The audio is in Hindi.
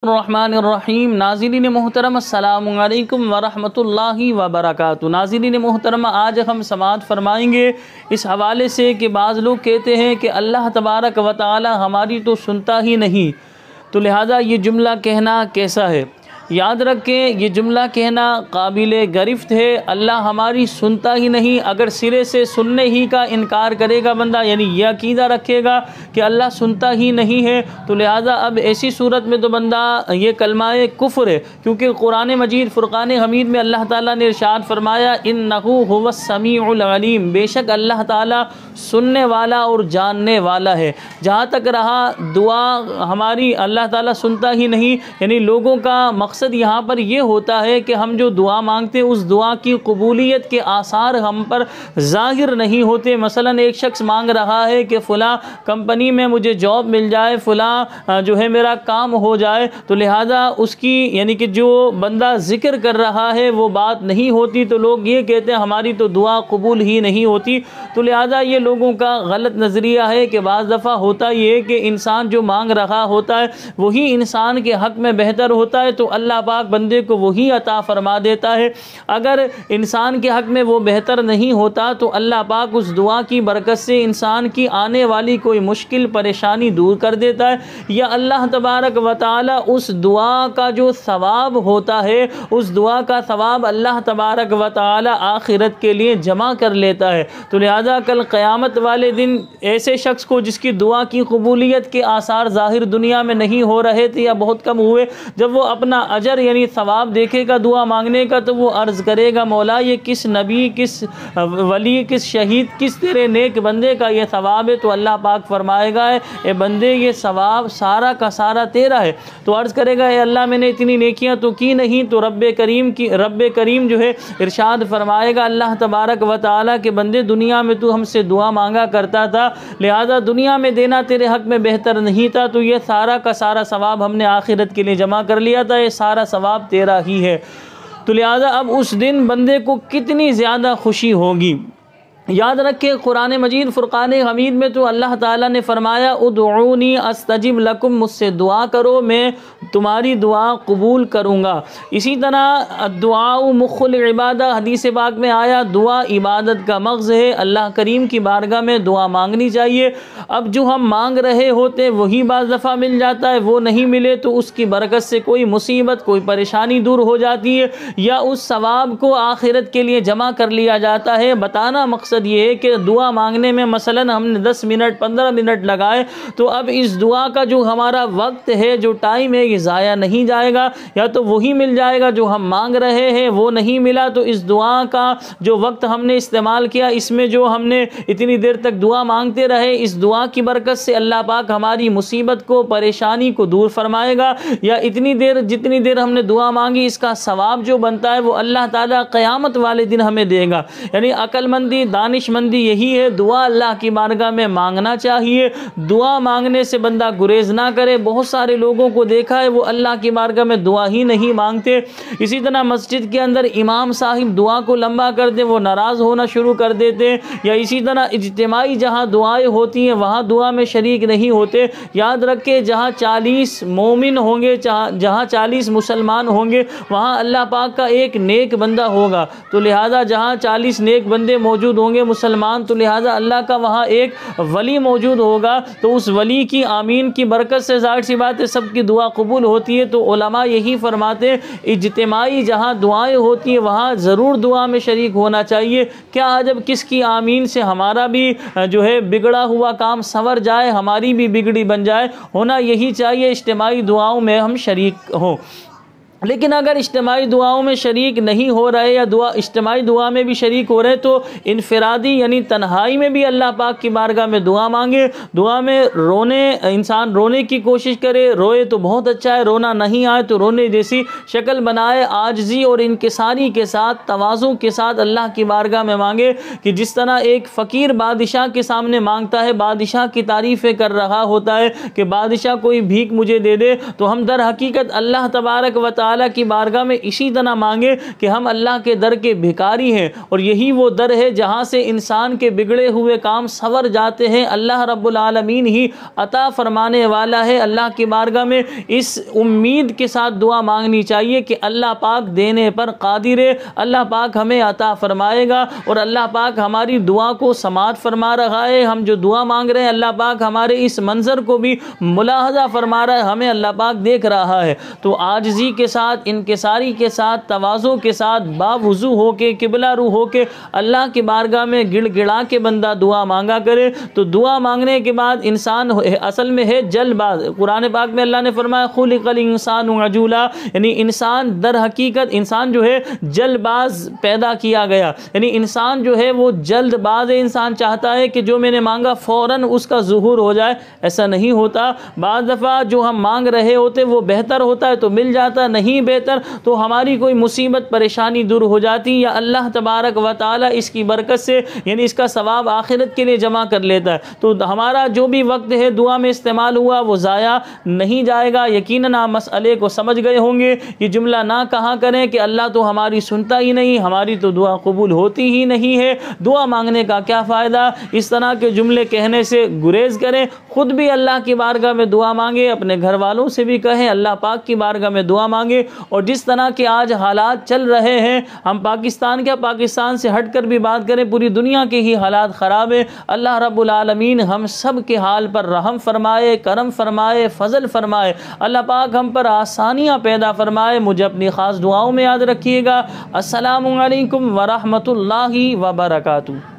रहमानिर्रहीम। नाज़रीन मोहतरम अस्सलामु अलैकुम वरहमतुल्लाहि वबरकातुहू। नाज़रीन मोहतरम, आज हम समाअत फरमाएंगे इस हवाले से कि बाज़ लोग कहते हैं कि अल्लाह तबारक व तआला हमारी तो सुनता ही नहीं, तो लिहाजा ये जुमला कहना कैसा है। याद रखें, ये जुमला कहना काबिल गिरफ्त है। अल्लाह हमारी सुनता ही नहीं, अगर सिरे से सुनने ही का इनकार करेगा बंदा, यानी यह अकीदा रखेगा कि अल्लाह सुनता ही नहीं है, तो लिहाजा अब ऐसी सूरत में तो बंदा ये कलमाए कुफ्र है, क्योंकि कुरान मजीद फ़ुरक़ान हमीद में अल्लाह ताला ने इरशाद फरमाया इन्नहु हुवस समीउल अलीम, बेशक अल्लाह ताला सुनने वाला और जानने वाला है। जहाँ तक रहा दुआ हमारी अल्लाह ताला सुनता ही नहीं, यानी लोगों का मकसद यहाँ पर यह होता है कि हम जो दुआ मांगते हैं उस दुआ की कबूलियत के आसार हम पर ज़ाहिर नहीं होते। मसलन एक शख्स मांग रहा है कि फ़लाँ कंपनी में मुझे जॉब मिल जाए, फ़लाँ जो है मेरा काम हो जाए, तो लिहाजा उसकी यानी कि जो बंदा ज़िक्र कर रहा है वो बात नहीं होती, तो लोग ये कहते हैं हमारी तो दुआ कबूल ही नहीं होती। तो लिहाजा ये लोगों का गलत नज़रिया है कि बाज़ दफ़ा होता ये है कि इंसान जो मांग रहा होता है वही इंसान के हक़ में बेहतर होता है, तो अल्लाह पाक बंदे को वही अता फरमा देता है। अगर इंसान के हक़ में वो बेहतर नहीं होता तो अल्लाह पाक उस दुआ की बरकत से इंसान की आने वाली कोई मुश्किल परेशानी दूर कर देता है, या अल्लाह तबारक व तआला उस दुआ का जो सवाब होता है उस दुआ का सवाब अल्लाह तबारक व तआला आखिरत के लिए जमा कर लेता है। तो लिहाजा कल क़यामत वाले दिन ऐसे शख्स को जिसकी दुआ की कबूलियत के आसार ज़ाहिर दुनिया में नहीं हो रहे थे या बहुत कम हुए, जब वो अपना अजर यानी सवाब देखेगा दुआ मांगने का, तो वो अर्ज़ करेगा मौला ये किस नबी, किस वली, किस शहीद, किस तेरे नेक बंदे का ये सवाब है। तो अल्लाह पाक फरमाएगा ए बंदे ये सवाब सारा का सारा तेरा है। तो अर्ज़ करेगा ए अल्लाह मैंने इतनी नेकियां तो की नहीं, तो रब्बे करीम जो है इरशाद फरमाएगा अल्लाह तबारक व तआला के बंदे दुनिया में तू हमसे दुआ मांगा करता था, लिहाजा दुनिया में देना तेरे हक़ में बेहतर नहीं था, तो ये सारा का सारा सवाब हमने आखिरत के लिए जमा कर लिया था, ये सारा सवाब तेरा ही है। तो लिहाजा अब उस दिन बंदे को कितनी ज़्यादा खुशी होगी। याद रखें कुरान मजीद फ़ुरक़ान हमीद में तो अल्लाह ताला ने फरमाया उदऊनी अस्तजिब लकुम, मुझसे दुआ करो मैं तुम्हारी दुआ कबूल करूँगा। इसी तरह दुआ मुख़्ल इबादा, हदीस पाक में आया दुआ इबादत का मग़ज़ है, अल्लाह करीम की बारगाह में दुआ मांगनी चाहिए। अब जो हम मांग रहे होते वही बाज़ दफ़ा मिल जाता है, वो नहीं मिले तो उसकी बरकत से कोई मुसीबत कोई परेशानी दूर हो जाती है, या उस सवाब को आखिरत के लिए जमा कर लिया जाता है। बताना मकसद ये है कि दुआ मांगने में मसलन हमने 10 मिनट 15 मिनट लगाए, तो अब इस दुआ का जो हमारा वक्त है, जो टाइम है, ये ज़ाया नहीं जाएगा, या तो वही मिल जाएगा जो हम मांग रहे हैं, वो नहीं मिला तो इस दुआ का जो वक्त हमने इस्तेमाल किया, इसमें जो हमने इतनी देर तक दुआ मांगते रहे, इस दुआ की बरकत से अल्लाह पाक हमारी मुसीबत को परेशानी को दूर फरमाएगा, या इतनी देर जितनी देर हमने दुआ मांगी इसका सवाब जो बनता है वो अल्लाह ताला क़यामत वाले दिन हमें देगा। यानी अक्लमंदी दानिशमंदी यही है, दुआ अल्लाह की बारगाह में मांगना चाहिए, दुआ मांगने से बंदा गुरेज ना करे। बहुत सारे लोगों को देखा है वो अल्लाह की बारगाह में दुआ ही नहीं मांगते। इसी तरह मस्जिद के अंदर इमाम साहिब दुआ को लंबा कर दे वो नाराज़ होना शुरू कर देते, या इसी तरह इज्तिमाई जहाँ दुआएं होती हैं वहाँ दुआ में शरीक नहीं होते। याद रखें जहाँ 40 मोमिन होंगे, जहाँ 40 मुसलमान होंगे, वहाँ अल्लाह पाक का एक नेक बंदा होगा, तो लिहाजा जहाँ 40 नेक बंदे मौजूद होंगे मुसलमान, तो लिहाजा अल्लाह का वहाँ एक वली मौजूद होगा, तो उस वली की आमीन की बरकत से ज़ाहिर सी बात है सबकी दुआ कबूल होती है। तो उलमा यही फरमाते इज्तिमाई जहाँ दुआएं होती हैं वहाँ ज़रूर दुआ में शरीक होना चाहिए। क्या अजब किसकी आमीन से हमारा भी जो है बिगड़ा हुआ काम संवर जाए, हमारी भी बिगड़ी बन जाए। होना यही चाहिए इज्तिमाई दुआओं में हम शरीक हों। लेकिन अगर इज्तिमाई दुआओं में शरीक नहीं हो रहे, या इज्तिमाई दुआ में भी शरीक हो रहे, तो इनफरादी यानी तन्हाई में भी अल्लाह पाक की बारगाह में दुआ मांगे। दुआ में इंसान रोने की कोशिश करे, रोए तो बहुत अच्छा है, रोना नहीं आए तो रोने जैसी शक्ल बनाए, आजिज़ी और इनकिसारी के साथ तवाज़ु के साथ अल्लाह की बारगाह में मांगे, कि जिस तरह एक फ़कीर बादशाह के सामने मांगता है, बादशाह की तारीफ़ें कर रहा होता है कि बादशाह कोई भीख मुझे दे दे, तो हम दर हकीकत अल्लाह तबारक व ताला की बारगाह में इसी तरह मांगे कि हम अल्लाह के दर के भिखारी हैं और यही वो दर है जहाँ से इंसान के बिगड़े हुए काम संवर जाते हैं। अल्लाह रब्बुल आलमीन ही अता फरमाने वाला है। अल्लाह की बारगाह में इस उम्मीद के साथ दुआ मांगनी चाहिए कि अल्लाह पाक देने पर कादिर है, अल्लाह पाक हमें अता फरमाएगा और अल्लाह पाक हमारी दुआ को समाअत फरमा रहा है। हम जो दुआ मांग रहे हैं अल्लाह पाक हमारे इस मंजर को भी मुलाहजा फरमा रहा है, हमें अल्लाह पाक देख रहा है। तो आजिज़ी के साथ, इनकिसारी के साथ, तवाज़ु के साथ, बावुज़ू होके, किबला रू होके अल्लाह की बारगाह में गिड़गिड़ा के बंदा दुआ मांगा करे। तो दुआ मांगने के बाद इंसान असल में है जल्दबाज। कुरान पाक में अल्लाह ने फरमाया खुलिक़ल इंसानु अजूला, यानी इंसान दर हकीकत इंसान जो है जल्दबाज पैदा किया गया, यानी इंसान जो है वो जल्दबाज है। इंसान चाहता है कि जो मैंने मांगा फ़ौरन उसका ज़ुहूर हो जाए, ऐसा नहीं होता। बाज़ दफ़ा जो हम मांग रहे होते वो बेहतर होता है तो मिल जाता, नहीं बेहतर तो हमारी कोई मुसीबत परेशानी दूर हो जाती या अल्लाह तबारक व तआला इसकी बरकत से यानी इसका सवाब आखिरत के लिए जमा कर लेता है। तो हमारा जो भी वक्त है दुआ में इस्तेमाल हुआ वो ज़ाया नहीं जाएगा। यकीनन आप मसले को समझ गए होंगे। ये जुमला ना कहा करें कि अल्लाह तो हमारी सुनता ही नहीं, हमारी तो दुआ कबूल होती ही नहीं है, दुआ मांगने का क्या फ़ायदा। इस तरह के जुमले कहने से गुरेज करें। ख़ुद भी अल्लाह की बारगाह में दुआ मांगे, अपने घर वालों से भी कहें अल्लाह पाक की बारगाह में दुआ मांगे। और जिस तरह के आज हालात चल रहे हैं, हम पाकिस्तान क्या पाकिस्तान से हट कर भी बात करें, पूरी दुनिया के ही हालात ख़राब है। अल्लाह रब्बुल आलमीन हम सब के हाल पर रहम फरमाए, करम फरमाए, फ़ज़ल फरमाए। अल्लाह पाक हम पर आसानियाँ पैदा फरमाए। मुझे अपनी ख़ास दुआओं में याद रखिएगा। अस्सलामु अलैकुम व रहमतुल्लाहि व बरकातुहू।